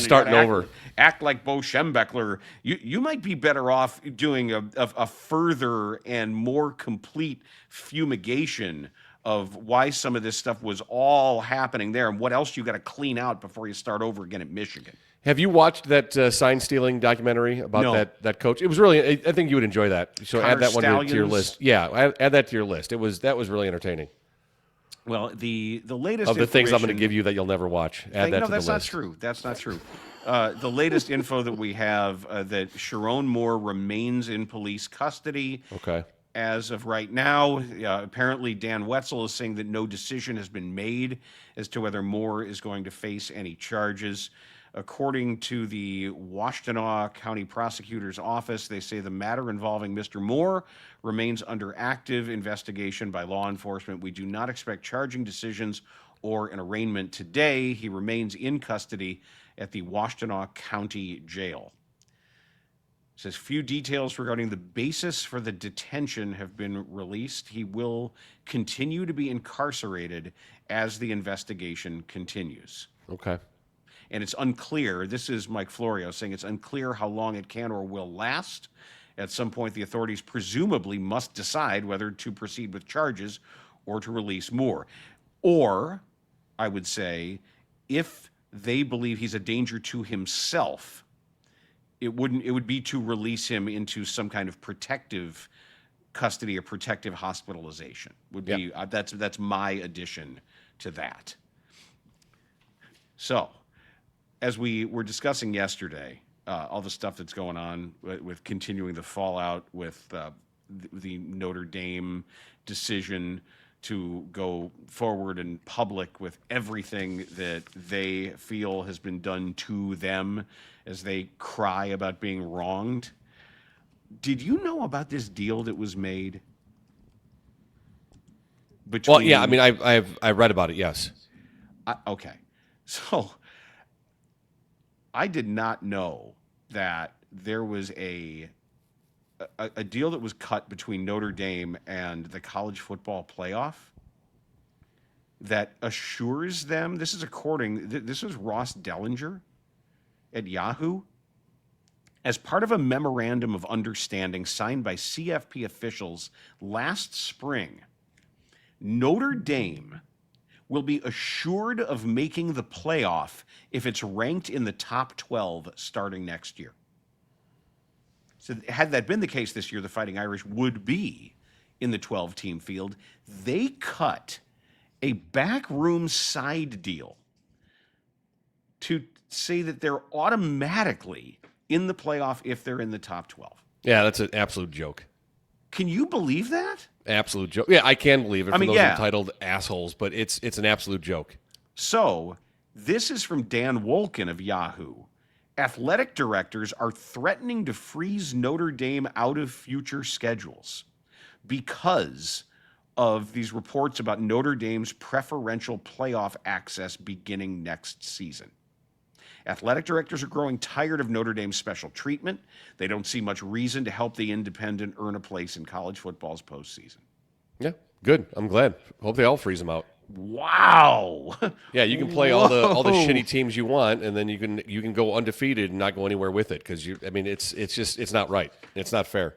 starting over. Act like Bo Schembechler. You might be better off doing a further and more complete fumigation of why some of this stuff was all happening there and what else you got to clean out before you start over again at Michigan. Have you watched that sign stealing documentary about that coach? It was really. I think you would enjoy that. So Connor add that one to your Stallions? list. Yeah, add that to your list. That was really entertaining. Well, the latest Of the things I'm going to information- give you that you'll never watch, add that to the that's list. not true. That's not true. The latest info that we have that Sherrone Moore remains in police custody. Okay. As of right now, apparently Dan Wetzel is saying that no decision has been made as to whether Moore is going to face any charges. According to the Washtenaw County Prosecutor's Office, they say the matter involving Mr. Moore remains under active investigation by law enforcement. We do not expect charging decisions or an arraignment today. He remains in custody at the Washtenaw County Jail. It says few details regarding the basis for the detention have been released. He will continue to be incarcerated as the investigation continues. Okay. And it's unclear, this is Mike Florio saying it's unclear how long it can or will last. At some point, the authorities presumably must decide whether to proceed with charges or to release Moore. Or, I would say, if they believe he's a danger to himself, it would be to release him into some kind of protective custody or protective hospitalization. Would be that's my addition to that. So, as we were discussing yesterday, all the stuff that's going on with continuing the fallout with the Notre Dame decision to go forward in public with everything that they feel has been done to them as they cry about being wronged. Did you know about this deal that was made? Well, yeah, I mean, I read about it, yes. Okay. So I did not know that there was a deal that was cut between Notre Dame and the college football playoff that assures them, this is Ross Dellinger at Yahoo, as part of a memorandum of understanding signed by CFP officials last spring, Notre Dame will be assured of making the playoff if it's ranked in the top 12 starting next year. So had that been the case this year, the Fighting Irish would be in the 12-team field. They cut a backroom side deal to say that they're automatically in the playoff if they're in the top 12. Yeah, that's an absolute joke. Can you believe that? Absolute joke. Yeah, I can believe it for those yeah. entitled assholes, but it's an absolute joke. So, this is from Dan Wolken of Yahoo. Athletic directors are threatening to freeze Notre Dame out of future schedules because of these reports about Notre Dame's preferential playoff access beginning next season. Athletic directors are growing tired of Notre Dame's special treatment. They don't see much reason to help the independent earn a place in college football's postseason. Yeah, good. I'm glad. Hope they all freeze them out. Wow. Yeah, you can play all the Whoa. shitty teams you want, and then you can go undefeated and not go anywhere with it because it's not right. It's not fair.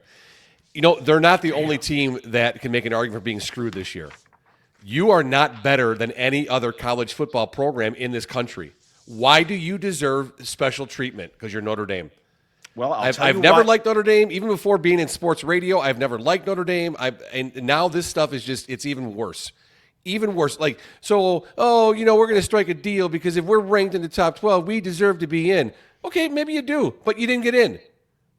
They're not the only team that can make an argument for being screwed this year. You are not better than any other college football program in this country. Why do you deserve special treatment? Because you're Notre Dame. Well, I've never liked Notre Dame, even before being in sports radio. I've never liked Notre Dame. And now this stuff is it's even worse. Even worse. Like, so, we're going to strike a deal because if we're ranked in the top 12, we deserve to be in. Okay, maybe you do, but you didn't get in.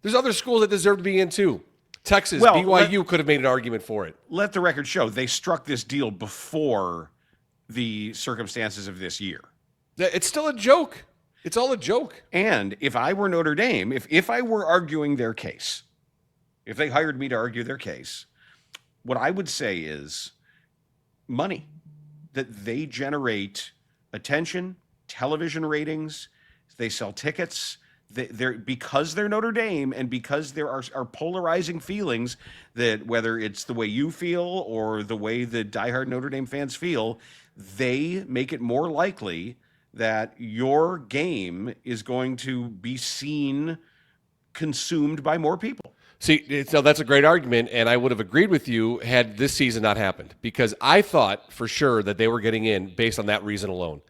There's other schools that deserve to be in too. Texas, BYU could have made an argument for it. Let the record show they struck this deal before the circumstances of this year. It's still a joke. It's all a joke. And if I were Notre Dame, if I were arguing their case, if they hired me to argue their case, what I would say is money, that they generate attention, television ratings, they sell tickets. Because they're Notre Dame and because there are polarizing feelings that whether it's the way you feel or the way the diehard Notre Dame fans feel, they make it more likely that your game is going to be seen, consumed by more people. See, so that's a great argument, and I would have agreed with you had this season not happened because I thought for sure that they were getting in based on that reason alone.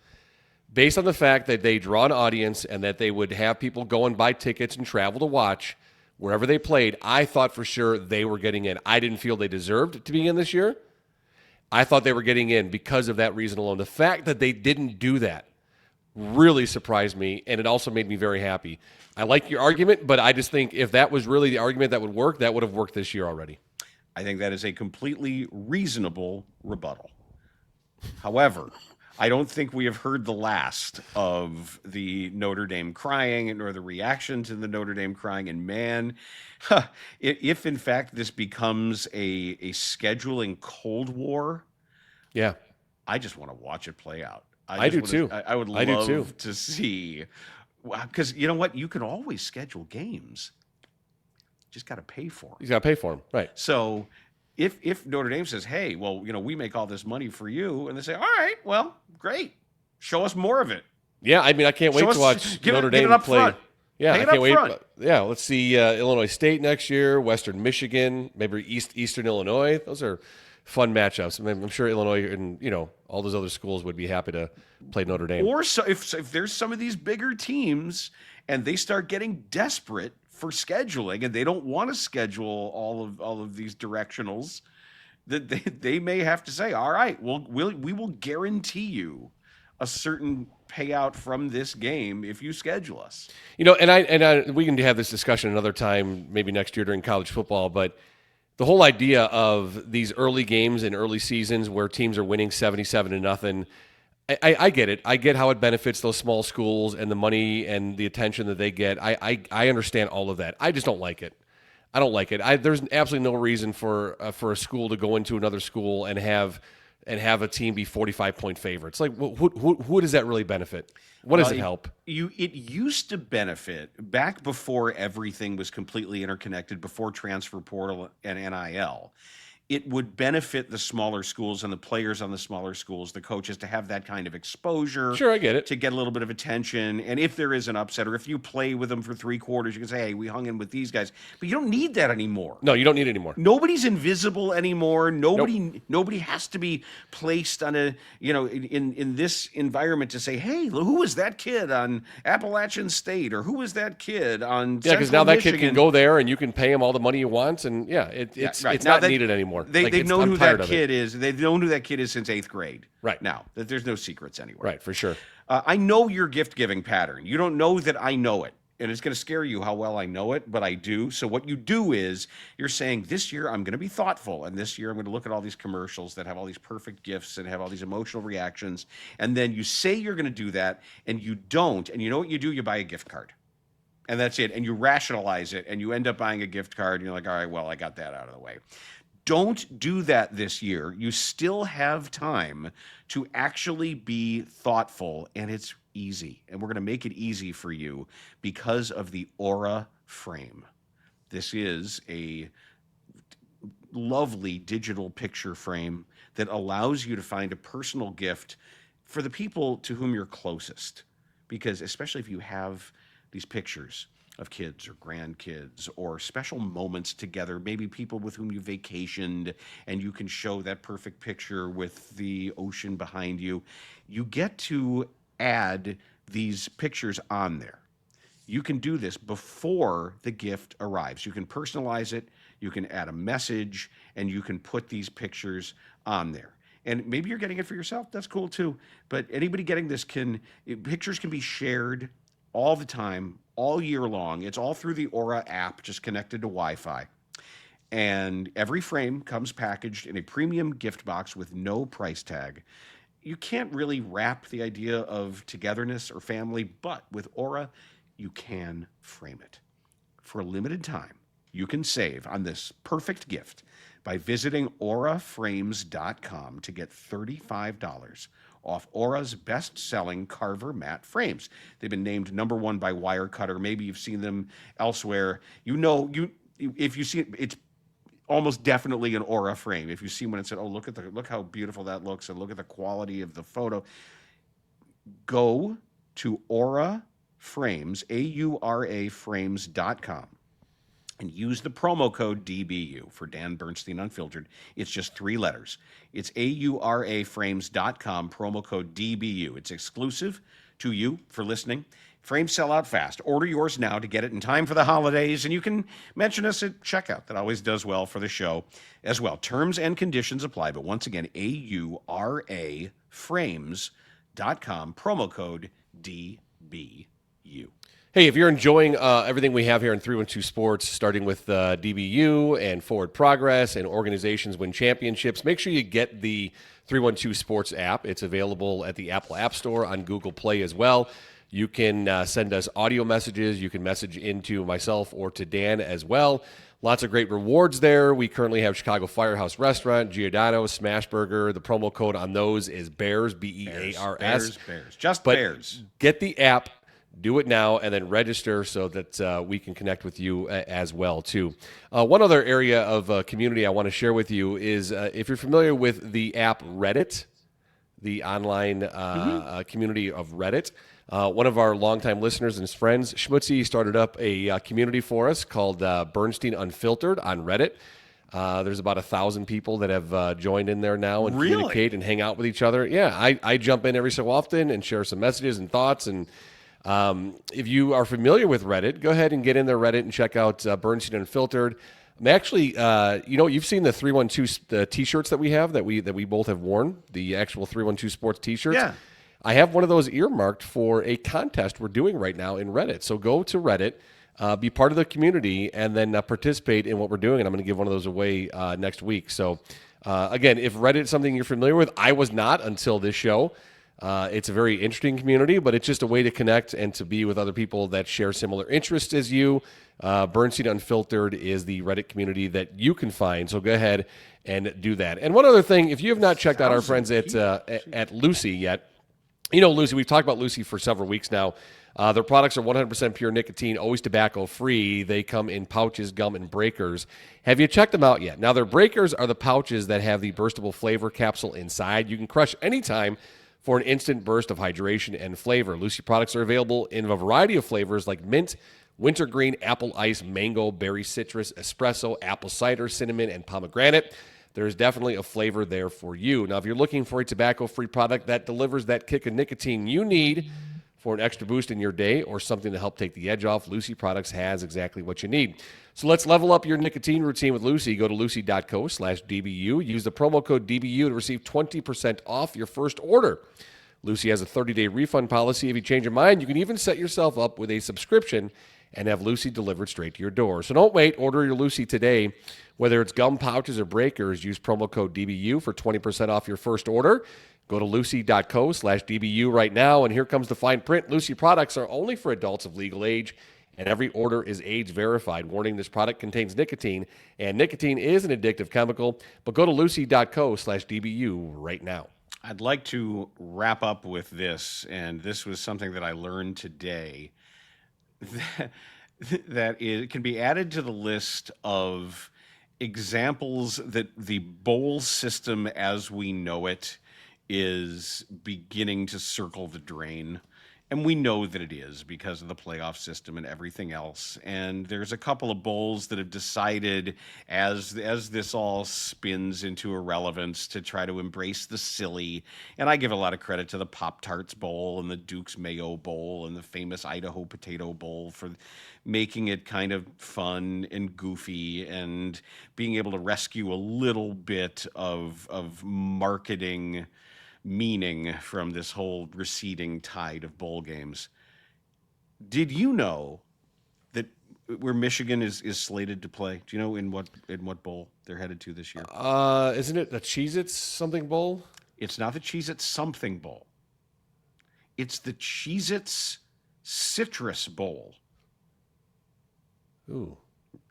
Based on the fact that they draw an audience and that they would have people go and buy tickets and travel to watch wherever they played, I thought for sure they were getting in. I didn't feel they deserved to be in this year. I thought they were getting in because of that reason alone. The fact that they didn't do that really surprised me, and it also made me very happy. I like your argument, but I just think if that was really the argument that would work, that would have worked this year already. I think that is a completely reasonable rebuttal. However, I don't think we have heard the last of the Notre Dame crying nor the reaction to the Notre Dame crying. And man, if in fact this becomes a scheduling Cold War, yeah, I just want to watch it play out. I do too. I would love to see, because you know what? You can always schedule games. Just got to pay for them. You got to pay for them, right? So if Notre Dame says, hey, well, we make all this money for you, and they say, all right, well, great. Show us more of it. Yeah, I mean, I can't wait to watch Notre Dame play. Front. Yeah, I can't wait. Front. Yeah, let's see Illinois State next year, Western Michigan, maybe Eastern Illinois. Those are fun matchups. I mean, I'm sure Illinois and all those other schools would be happy to play Notre Dame. Or so if there's some of these bigger teams and they start getting desperate for scheduling and they don't want to schedule all of these directionals, that they may have to say, all right, we will guarantee you a certain payout from this game if you schedule us. And we can have this discussion another time, maybe next year during college football, but the whole idea of these early games and early seasons where teams are winning 77-0, I get it. I get how it benefits those small schools and the money and the attention that they get. I understand all of that. I just don't like it. I don't like it. There's absolutely no reason for a school to go into another school and have a team be 45-point favorites. Like, who does that really benefit? What does it help? It used to benefit back before everything was completely interconnected, before transfer portal and NIL. It would benefit the smaller schools and the players on the smaller schools, the coaches, to have that kind of exposure. Sure, I get it. To get a little bit of attention. And if there is an upset, or if you play with them for 3 quarters, you can say, hey, we hung in with these guys. But you don't need that anymore. No, you don't need it anymore. Nobody's invisible anymore. Nobody Nope. Nobody has to be placed on in this environment to say, hey, who was that kid on Appalachian State? Or who was that kid on Yeah, because now that kid can go there and you can pay him all the money he wants. And it's not needed anymore. They've known who that kid is. They've known who that kid is since 8th grade. Right. Now, that there's no secrets anywhere. Right, for sure. I know your gift-giving pattern. You don't know that I know it. And it's going to scare you how well I know it, but I do. So what you do is you're saying, this year I'm going to be thoughtful. And this year I'm going to look at all these commercials that have all these perfect gifts and have all these emotional reactions. And then you say you're going to do that, and you don't. And you know what you do? You buy a gift card. And that's it. And you rationalize it, and you end up buying a gift card, and you're like, all right, well, I got that out of the way. Don't do that this year. You still have time to actually be thoughtful, and it's easy. And we're going to make it easy for you because of the Aura frame. This is lovely digital picture frame that allows you to find a personal gift for the people to whom you're closest. Because especially if you have these pictures of kids or grandkids or special moments together, maybe people with whom you vacationed, and you can show that perfect picture with the ocean behind you, you get to add these pictures on there. You can do this before the gift arrives. You can personalize it, you can add a message, and you can put these pictures on there. And maybe you're getting it for yourself. That's cool too. But anybody getting this pictures can be shared all the time, all year long. It's all through the Aura app, just connected to Wi-Fi. And every frame comes packaged in a premium gift box with no price tag. You can't really wrap the idea of togetherness or family, but with Aura, you can frame it. For a limited time, you can save on this perfect gift by visiting auraframes.com to get $35 off Aura's best-selling Carver matte frames. They've been named #1 by Wirecutter. Maybe you've seen them elsewhere. If you see it, it's almost definitely an Aura frame. If you see one and said, "Oh, look how beautiful that looks, and look at the quality of the photo," go to Aura Frames, AURAFrames.com, and use the promo code DBU for Dan Bernstein Unfiltered. It's just 3 letters. It's AURAFrames.com, promo code DBU. It's exclusive to you for listening. Frames sell out fast. Order yours now to get it in time for the holidays, and you can mention us at checkout. That always does well for the show as well. Terms and conditions apply, but once again, AURAFrames.com, promo code DBU. Hey, if you're enjoying everything we have here in 312 Sports, starting with DBU and Forward Progress and Organizations Win Championships, make sure you get the 312 Sports app. It's available at the Apple App Store, on Google Play as well. You can send us audio messages. You can message into myself or to Dan as well. Lots of great rewards there. We currently have Chicago Firehouse Restaurant, Giordano, Smashburger. The promo code on those is BEARS, BEARS. Bears. Just but Bears. Get the app. Do it now and then register so that we can connect with you as well, too. One other area of community I want to share with you is if you're familiar with the app Reddit, the online community of Reddit, one of our longtime listeners and his friends, Schmutzy, started up a community for us called Bernstein Unfiltered on Reddit. There's about 1,000 people that have joined in there now and communicate and hang out with each other. Yeah, I jump in every so often and share some messages and thoughts. And if you are familiar with Reddit, go ahead and get in there Reddit and check out Bernstein Unfiltered. I'm actually, you've seen the 312 T-shirts that we have that we both have worn, the actual 312 Sports T-shirts. Yeah. I have one of those earmarked for a contest we're doing right now in Reddit. So go to Reddit, be part of the community, and then participate in what we're doing. And I'm going to give one of those away next week. So, again, if Reddit is something you're familiar with, I was not until this show. It's a very interesting community, but it's just a way to connect and to be with other people that share similar interests as you. Bernstein Unfiltered is the Reddit community that you can find. So go ahead and do that. And one other thing, if you have not checked out our friends at Lucy yet, you know, Lucy, we've talked about Lucy for several weeks now. Their products are 100% pure nicotine, always tobacco-free. They come in pouches, gum, and breakers. Have you checked them out yet? Now, their breakers are the pouches that have the burstable flavor capsule inside. You can crush anytime for an instant burst of hydration and flavor. Lucy products are available in a variety of flavors like mint, wintergreen, apple ice, mango, berry citrus, espresso, apple cider, cinnamon, and pomegranate. There's definitely a flavor there for you. Now, if you're looking for a tobacco-free product that delivers that kick of nicotine you need for an extra boost in your day or something to help take the edge off, Lucy Products has exactly what you need. So let's level up your nicotine routine with Lucy. Go to lucy.co/DBU. Use the promo code DBU to receive 20% off your first order. Lucy has a 30-day refund policy. If you change your mind, you can even set yourself up with a subscription and have Lucy delivered straight to your door. So don't wait. Order your Lucy today. Whether it's gum pouches or breakers, use promo code DBU for 20% off your first order. Go to lucy.co/DBU right now, and here comes the fine print. Lucy products are only for adults of legal age, and every order is age verified. Warning, this product contains nicotine, and nicotine is an addictive chemical. But go to lucy.co/DBU right now. I'd like to wrap up with this, and this was something that I learned today, that it can be added to the list of examples that the bowl system as we know it is beginning to circle the drain. And we know that it is because of the playoff system and everything else. And there's a couple of bowls that have decided, as this all spins into irrelevance, to try to embrace the silly. And I give a lot of credit to the Pop-Tarts Bowl and the Duke's Mayo Bowl and the famous Idaho Potato Bowl for making it kind of fun and goofy and being able to rescue a little bit of marketing meaning from this whole receding tide of bowl games. Did you know that where Michigan is slated to play? Do you know in what bowl they're headed to this year? Isn't it the Cheez-Its something bowl? It's not the Cheez-Its something bowl. It's the Cheez-Its Citrus Bowl. Ooh.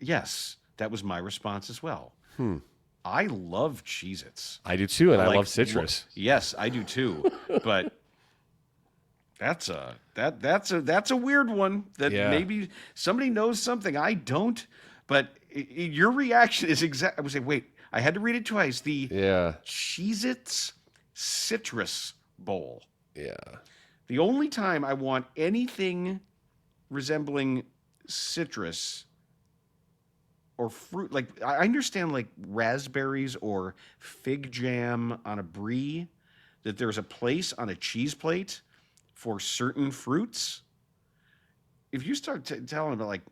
Yes, that was my response as well. I love Cheez-Its. I do too, and I love citrus. Yes, I do too. But that's a weird one that maybe somebody knows something I don't. But your reaction is exact. I would say, wait, I had to read it twice. The Cheez-Its Citrus Bowl. Yeah. The only time I want anything resembling citrus or fruit, like I understand like raspberries or fig jam on a brie, that there's a place on a cheese plate for certain fruits. If you start telling about like,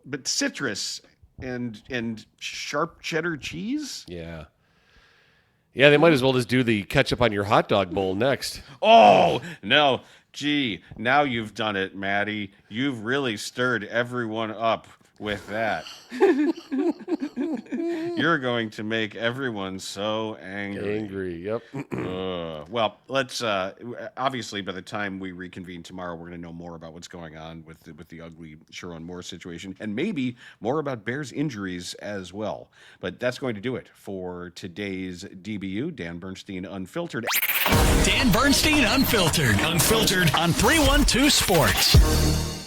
but citrus and sharp cheddar cheese? Yeah. Yeah, they might as well just do the ketchup on your hot dog bowl next. Oh, no. Gee, now you've done it, Maddie. You've really stirred everyone up with that. You're going to make everyone so angry. Yep. Well, let's obviously by the time we reconvene tomorrow, we're going to know more about what's going on with the ugly Sherrone Moore situation, and maybe more about Bears injuries as well. But that's going to do it for today's DBU. Dan Bernstein Unfiltered. Dan Bernstein Unfiltered on 312 Sports.